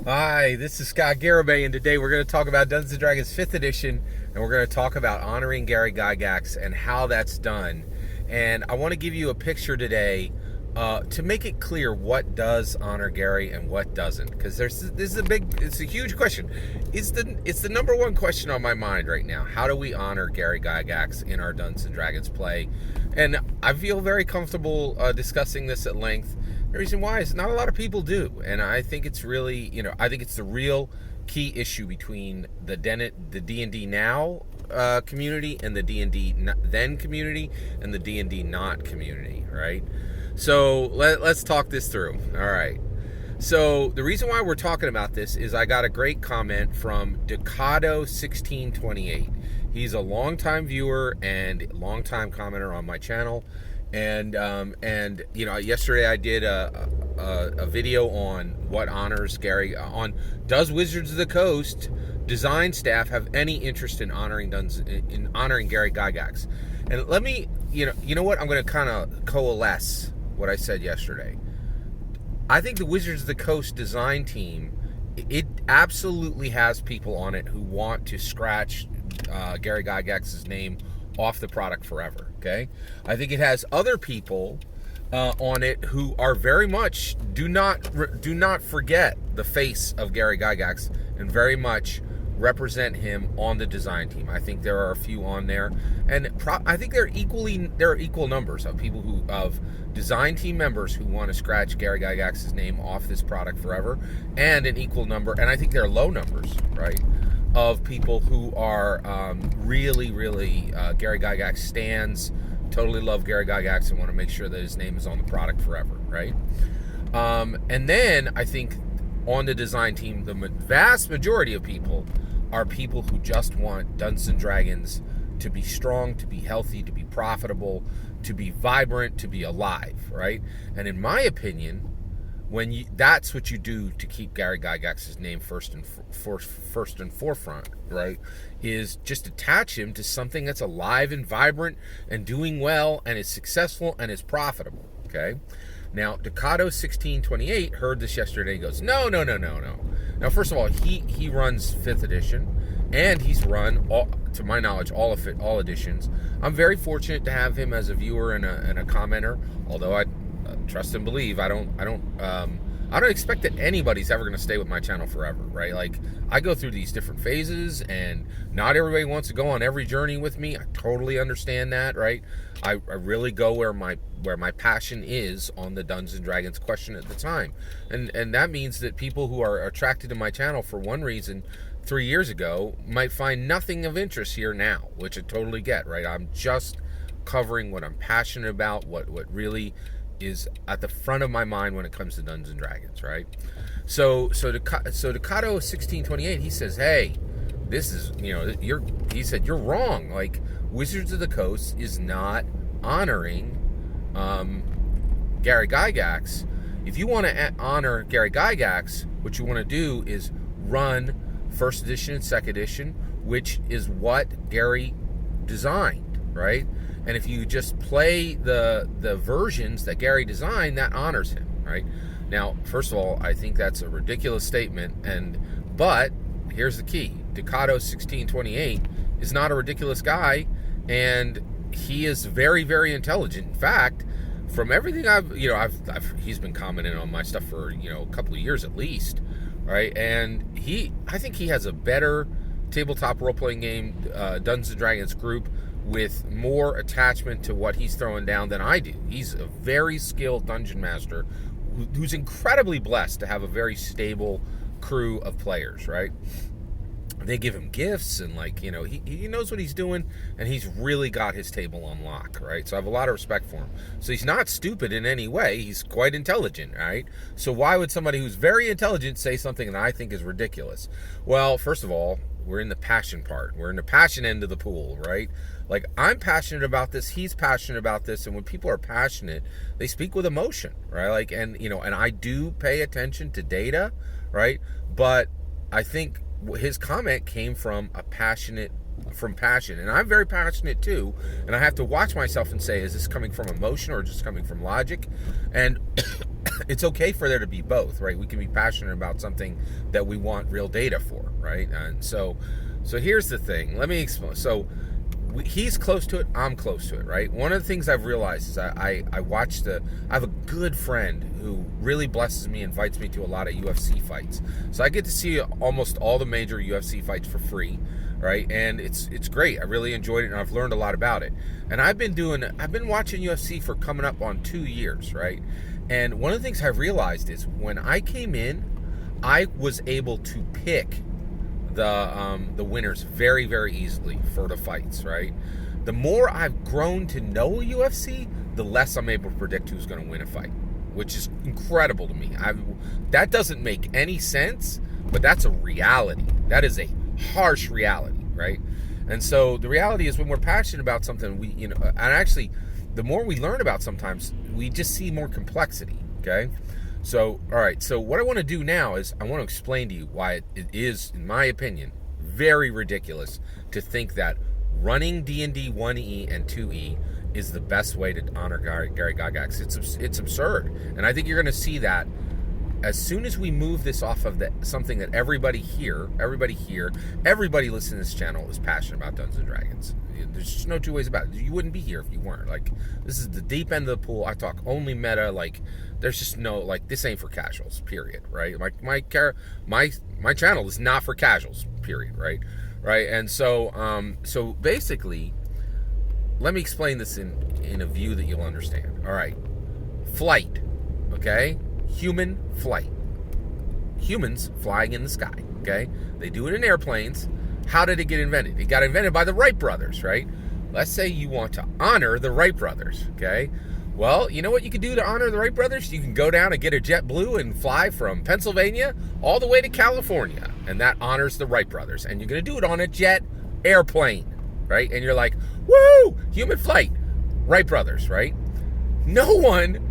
Hi, this is Scott Garibay, and today we're going to talk about Dungeons & Dragons 5th edition, and we're going to talk about honoring Gary Gygax and how that's done. And I want to give you a picture today to make it clear what does honor Gary and what doesn't, because it's a huge question. It's the number one question on my mind right now. How do we honor Gary Gygax in our Dungeons & Dragons play? And I feel very comfortable discussing this at length. The reason why is not a lot of people do, and I think it's really, I think it's the real key issue between the D&D now community and the D&D then community and the D&D not community, right? So let's talk this through. All right. So the reason why we're talking about this is I got a great comment from Decado1628. He's a longtime viewer and longtime commenter on my channel. And yesterday I did a video on what honors Gary on does Wizards of the Coast design staff have any interest in honoring Gary Gygax? And let me you know what, I'm going to kind of coalesce what I said yesterday. I think the Wizards of the Coast design team, it absolutely has people on it who want to scratch Gary Gygax's name off the product forever. Okay, I think it has other people on it who are very much do not forget the face of Gary Gygax and very much represent him on the design team. I think there are a few on there, and I think there are equal numbers of people of design team members who want to scratch Gary Gygax's name off this product forever, and an equal number, and I think there are low numbers, right, of people who are really Gary Gygax stans, totally love Gary Gygax and want to make sure that his name is on the product forever, right? And then I think on the design team, the vast majority of people are people who just want Dungeons & Dragons to be strong, to be healthy, to be profitable, to be vibrant, to be alive, right? And in my opinion, that's what you do to keep Gary Gygax's name first and forefront, right? Is just attach him to something that's alive and vibrant and doing well and is successful and is profitable. Okay. Now, Decado1628 heard this yesterday. He goes, no. Now, first of all, he runs 5th edition, and he's run, to my knowledge, all editions. I'm very fortunate to have him as a viewer and a commenter. Although I trust and believe, I don't expect that anybody's ever going to stay with my channel forever, right? Like, I go through these different phases, and not everybody wants to go on every journey with me. I totally understand that, right? I really go where my passion is on the Dungeons & Dragons question at the time, and that means that people who are attracted to my channel for one reason 3 years ago might find nothing of interest here now, which I totally get, right? I'm just covering what I'm passionate about, what really is at the front of my mind when it comes to Dungeons & Dragons, right? So Decado1628, he says, hey, this is, he said, you're wrong. Like, Wizards of the Coast is not honoring Gary Gygax. If you want to honor Gary Gygax, what you want to do is run 1st edition and 2nd edition, which is what Gary designed, right? And if you just play the versions that Gary designed, that honors him, right? Now, first of all, I think that's a ridiculous statement, but here's the key. Decado1628 is not a ridiculous guy, and he is very, very intelligent. In fact, from everything he's been commenting on my stuff for, a couple of years at least, right? And I think he has a better tabletop role-playing game, Dungeons & Dragons group, with more attachment to what he's throwing down than I do. He's a very skilled dungeon master who's incredibly blessed to have a very stable crew of players, right? They give him gifts, and he knows what he's doing, and he's really got his table on lock, right? So I have a lot of respect for him. So he's not stupid in any way. He's quite intelligent, right? So why would somebody who's very intelligent say something that I think is ridiculous? Well, first of all, we're in the passion part. We're in the passion end of the pool, right? Like, I'm passionate about this, he's passionate about this, and when people are passionate, they speak with emotion, right? Like, and I do pay attention to data, right? But I think his comment came from a passionate from passion, and I'm very passionate too, and I have to watch myself and say, is this coming from emotion or just coming from logic? And it's okay for there to be both, right? We can be passionate about something that we want real data for, right? And so here's the thing. Let me explain. So he's close to it, I'm close to it, right? One of the things I've realized is I have a good friend who really blesses me, invites me to a lot of UFC fights. So I get to see almost all the major UFC fights for free, right? And it's great. I really enjoyed it, and I've learned a lot about it. And I've been watching UFC for coming up on 2 years, right? And one of the things I've realized is when I came in, I was able to pick the winners very, very easily for the fights, right? The more I've grown to know UFC, the less I'm able to predict who's going to win a fight, which is incredible to me. That doesn't make any sense, but that's a reality. That is a harsh reality, right? And so the reality is when we're passionate about something, and actually, the more we learn about sometimes, we just see more complexity, okay? So, all right, so what I want to do now is I want to explain to you why it is, in my opinion, very ridiculous to think that running D&D 1E and 2E is the best way to honor Gary Gygax. It's absurd. And I think you're going to see that as soon as we move this off of something that everybody listening to this channel is passionate about Dungeons and Dragons. There's just no two ways about it. You wouldn't be here if you weren't. Like, this is the deep end of the pool. I talk only meta. Like, there's just no, like, this ain't for casuals, period, right? My channel is not for casuals, period, right? And so so basically, let me explain this in a view that you'll understand. All right, flight, okay? Human flight. Humans flying in the sky, okay? They do it in airplanes. How did it get invented? It got invented by the Wright brothers, right? Let's say you want to honor the Wright brothers, okay? Well, you know what you can do to honor the Wright brothers? You can go down and get a JetBlue and fly from Pennsylvania all the way to California, and that honors the Wright brothers. And you're going to do it on a jet airplane, right? And you're like, woo, human flight, Wright brothers, right? No one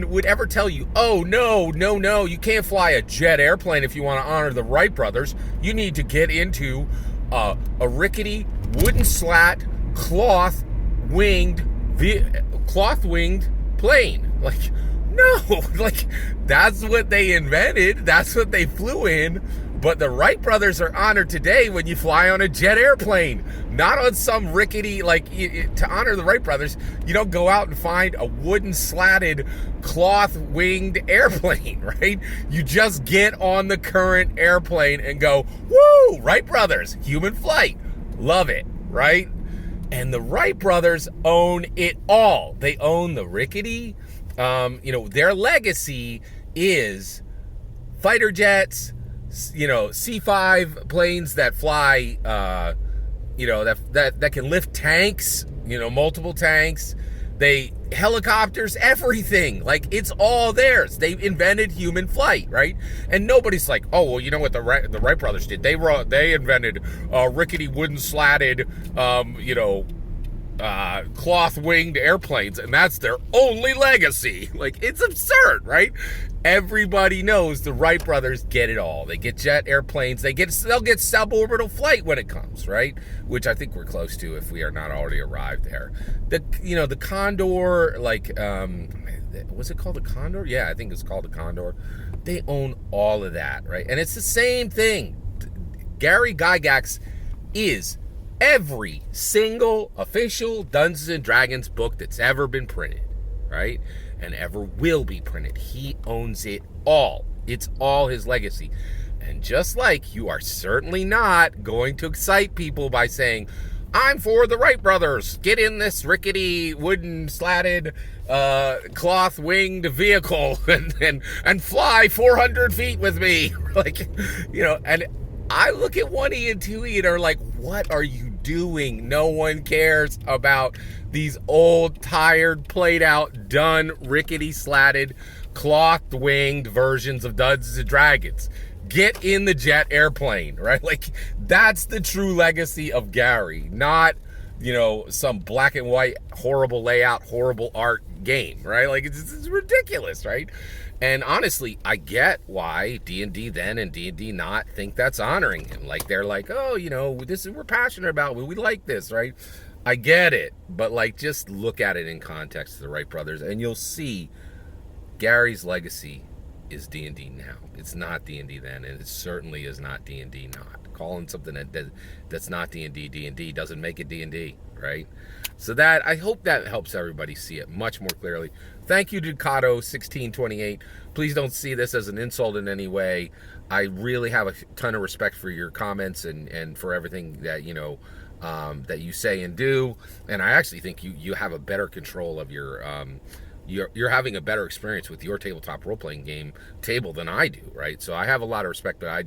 would ever tell you, oh, no, you can't fly a jet airplane if you want to honor the Wright brothers. You need to get into a rickety, wooden slat, cloth-winged plane. Like, no, like, that's what they invented. That's what they flew in. But the Wright brothers are honored today when you fly on a jet airplane, not on some rickety, like, to honor the Wright brothers, you don't go out and find a wooden slatted cloth-winged airplane, right? You just get on the current airplane and go, woo, Wright brothers, human flight, love it, right? And the Wright brothers own it all. They own the rickety, their legacy is fighter jets, C5 planes that fly, that can lift tanks, multiple tanks, helicopters, everything. Like, it's all theirs. They invented human flight, right? And nobody's like, oh, well, you know what the Wright brothers did? They invented rickety wooden slatted, cloth-winged airplanes, and that's their only legacy. Like, it's absurd, right? Everybody knows the Wright brothers get it all. They get jet airplanes. They'll get suborbital flight when it comes, right? Which I think we're close to if we are not already arrived there. The Condor, like, was it called the Condor? Yeah, I think it's called the Condor. They own all of that, right? And it's the same thing. Gary Gygax is every single official Dungeons and Dragons book that's ever been printed, right? And ever will be printed. He owns it all. It's all his legacy. And just like you are certainly not going to excite people by saying, I'm for the Wright brothers, get in this rickety wooden slatted cloth-winged vehicle and fly 400 feet with me. Like, and I look at 1E and 2E and are like, what are you doing? No one cares about these old, tired, played out, done, rickety slatted, cloth-winged versions of Dungeons and Dragons. Get in the jet airplane, right? Like, that's the true legacy of Gary, not, some black and white, horrible layout, horrible art game, right? Like it's ridiculous, right? And honestly, I get why D&D then and D&D not think that's honoring him. Like they're like, oh, this is we're passionate about. We like this, right? I get it, but like just look at it in context of the Wright brothers, and you'll see Gary's legacy is D&D now. It's not D&D then, and it certainly is not D&D not. Calling something that's not D&D D&D doesn't make it D&D, right? So that I hope that helps everybody see it much more clearly. Thank you, Ducato1628. Please don't see this as an insult in any way. I really have a ton of respect for your comments and for everything that that you say and do, and I actually think you have a better control of your you're having a better experience with your tabletop role-playing game table than I do, right? So I have a lot of respect, but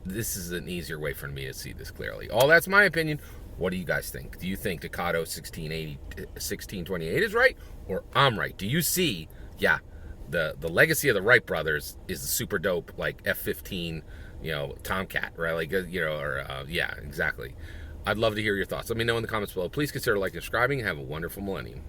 this is an easier way for me to see this clearly. All that's my opinion. What do you guys think? Do you think Ducato 1628 is right, or I'm right? Do you see, the legacy of the Wright brothers is the super dope, like F-15, Tomcat, right? Like, yeah, exactly. I'd love to hear your thoughts. Let me know in the comments below. Please consider liking and subscribing, and have a wonderful millennium.